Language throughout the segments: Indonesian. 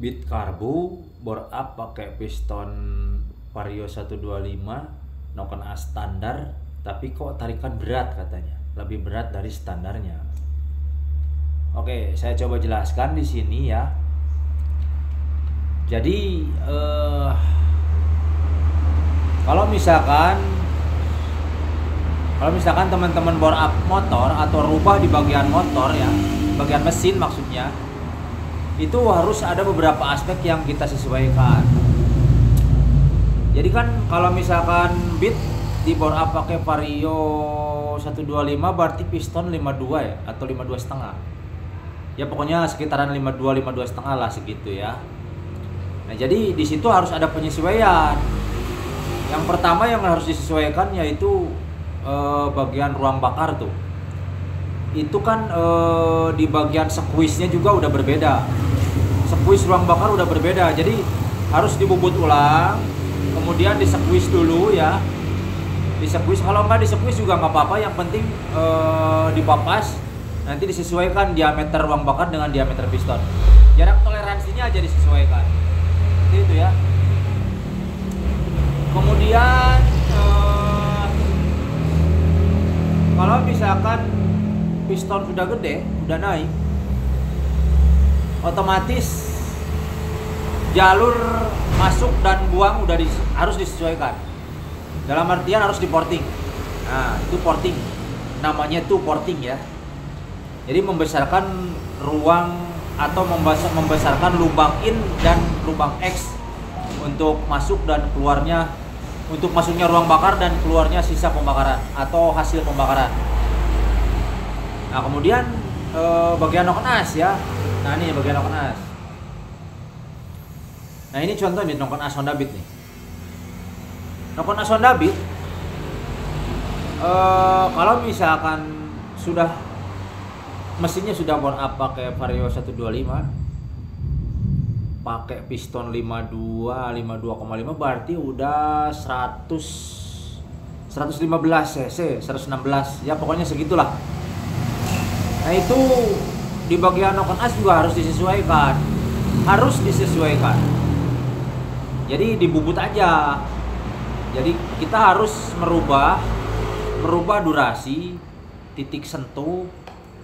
Bit karbu bore up pakai piston Vario 125 noken as standar, tapi kok tarikan berat katanya, lebih berat dari standarnya. Oke, saya coba jelaskan di sini ya. Jadi kalau misalkan teman-teman bore up motor atau rubah di bagian motor ya, bagian mesin maksudnya, itu harus ada beberapa aspek yang kita sesuaikan. Jadi kan kalau misalkan bit di bore up pakai Vario 125 berarti piston 52 ya, atau 52 setengah. Ya pokoknya sekitaran 52 setengah lah segitu ya. Nah, jadi di situ harus ada penyesuaian. Yang pertama yang harus disesuaikan yaitu bagian ruang bakar tuh. Itu kan di bagian squeeze-nya juga udah berbeda. Squeeze ruang bakar udah berbeda. Jadi harus dibubut ulang, kemudian di squeeze dulu ya. Di squeeze, kalau nggak di squeeze juga nggak apa-apa, yang penting dipapas. Nanti disesuaikan diameter ruang bakar dengan diameter piston. Jarak toleransinya aja disesuaikan. Seperti itu ya. Kemudian kalau misalkan piston sudah gede, udah naik, otomatis jalur masuk dan buang harus disesuaikan. Dalam artian harus diporting. Nah, itu porting. Namanya itu porting ya. Jadi membesarkan ruang atau membesarkan lubang in dan lubang X untuk masuk dan keluarnya, untuk masuknya ruang bakar dan keluarnya sisa pembakaran atau hasil pembakaran. Nah, kemudian bagian noken as ya. Nah, ini bagian noken as. Nah, ini contoh nih noken as Honda Beat nih. Noken as Honda Beat kalau misalkan sudah mesinnya sudah bore up pakai Vario 125, pakai piston 52,5 berarti udah 115 cc, 116 ya, pokoknya segitulah. Nah, itu di bagian noken as juga harus disesuaikan. Jadi dibubut aja. Jadi kita harus merubah durasi, titik sentuh,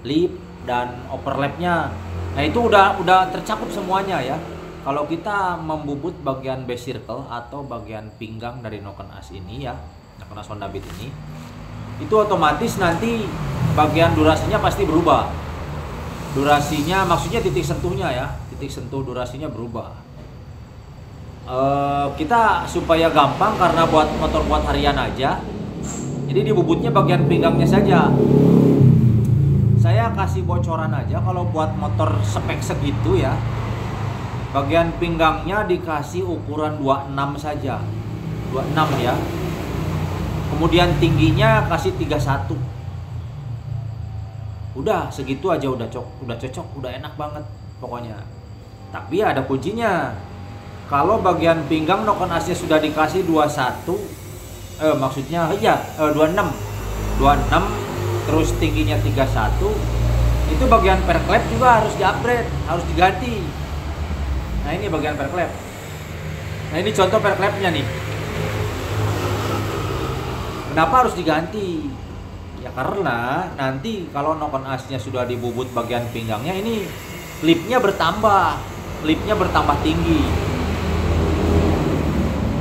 lip dan overlapnya. Nah, itu udah tercakup semuanya ya. Kalau kita membubut bagian base circle atau bagian pinggang dari noken as ini ya, noken as Honda Beat ini, itu otomatis nanti bagian durasinya pasti berubah. Durasinya maksudnya titik sentuhnya ya, titik sentuh durasinya berubah. Kita supaya gampang, karena buat motor buat harian aja, jadi dibubutnya bagian pinggangnya saja. Saya kasih bocoran aja, kalau buat motor spek segitu ya, bagian pinggangnya dikasih ukuran 26 saja, 26 ya. Kemudian tingginya kasih 31. Udah segitu aja udah cocok, udah enak banget pokoknya. Tapi ada kuncinya. Kalau bagian pinggang noken asnya sudah dikasih 26, terus tingginya 31, itu bagian perklep juga harus di-upgrade, harus diganti. Nah, ini bagian perklep. Nah, ini contoh perklepnya nih. Kenapa harus diganti? Ya karena nanti kalau noken asnya sudah dibubut bagian pinggangnya, ini lipnya bertambah tinggi.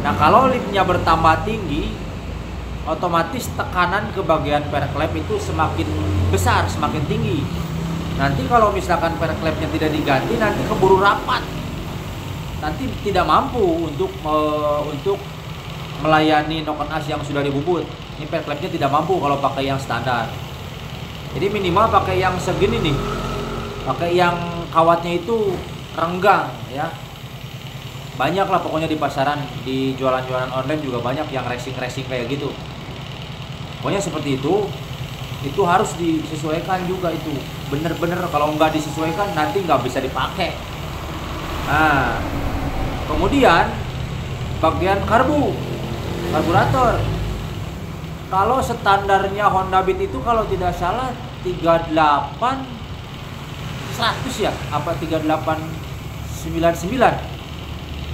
Nah, kalau lipnya bertambah tinggi, otomatis tekanan ke bagian perklep itu semakin besar, semakin tinggi. Nanti kalau misalkan perklepnya tidak diganti, nanti keburu rapat. Nanti tidak mampu untuk melayani noken as yang sudah dibubut. Ini perklepnya tidak mampu kalau pakai yang standar. Jadi minimal pakai yang segini nih. Pakai yang kawatnya itu renggang ya. Banyak lah pokoknya di pasaran, di jualan-jualan online juga banyak yang racing kayak gitu. Pokoknya seperti itu harus disesuaikan juga itu. Bener-bener kalau nggak disesuaikan nanti nggak bisa dipakai. Nah, kemudian bagian karburator. Kalau standarnya Honda Beat itu kalau tidak salah 38 100 ya, apa 38 99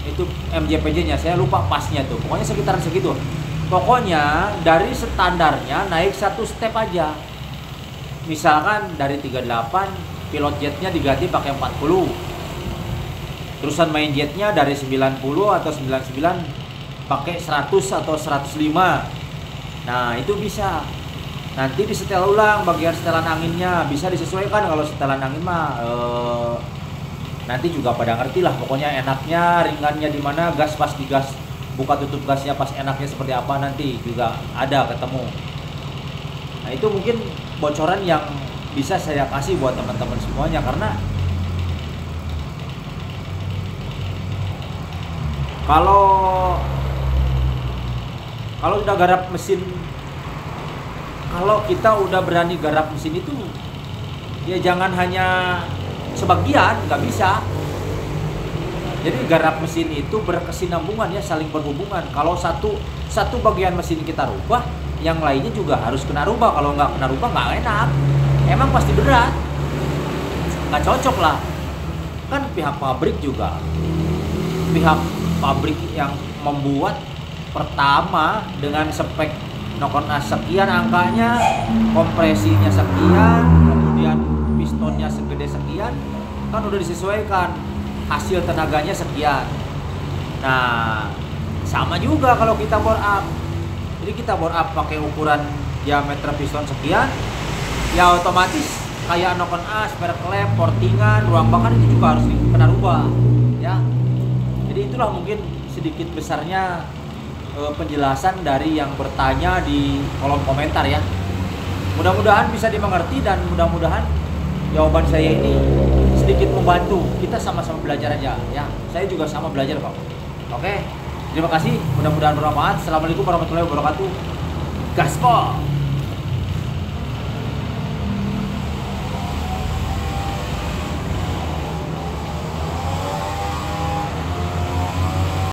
itu MJPJ-nya, saya lupa pasnya tuh, pokoknya sekitaran segitu. Pokoknya dari standarnya naik satu step aja. Misalkan dari 38 pilot jetnya diganti pakai 40, terusan main jetnya dari 90 atau 99 pakai 100 atau 105. Nah itu bisa nanti disetel ulang bagian setelan anginnya, bisa disesuaikan. Kalau setelan angin mah nanti juga pada ngerti lah, pokoknya enaknya ringannya di mana, gas pas digas, buka tutup gasnya pas enaknya seperti apa, nanti juga ada ketemu. Nah itu mungkin bocoran yang bisa saya kasih buat teman-teman semuanya, karena kalau udah garap mesin, kalau kita udah berani garap mesin itu ya jangan hanya sebagian, nggak bisa. Jadi garap mesin itu berkesinambungan ya, saling berhubungan. Kalau satu bagian mesin kita rubah, yang lainnya juga harus kena rubah. Kalau nggak kena rubah nggak enak, emang pasti berat, nggak cocok lah. Kan pihak pabrik juga, pihak pabrik yang membuat pertama dengan spek Nokon A sekian angkanya, kompresinya sekian, kemudian pistonnya segede sekian, kan udah disesuaikan, hasil tenaganya sekian. Nah sama juga kalau kita bore up, jadi kita bore up pakai ukuran diameter piston sekian, ya otomatis kayak Nokon A, spare clamp, portingan, ruang bakar itu juga harus kena rubah ya. Jadi itulah mungkin sedikit besarnya penjelasan dari yang bertanya di kolom komentar ya. Mudah-mudahan bisa dimengerti dan mudah-mudahan jawaban saya ini sedikit membantu. Kita sama-sama belajar aja ya. Saya juga sama belajar kok. Oke, terima kasih. Mudah-mudahan bermanfaat. Assalamualaikum warahmatullahi wabarakatuh. Gaspol.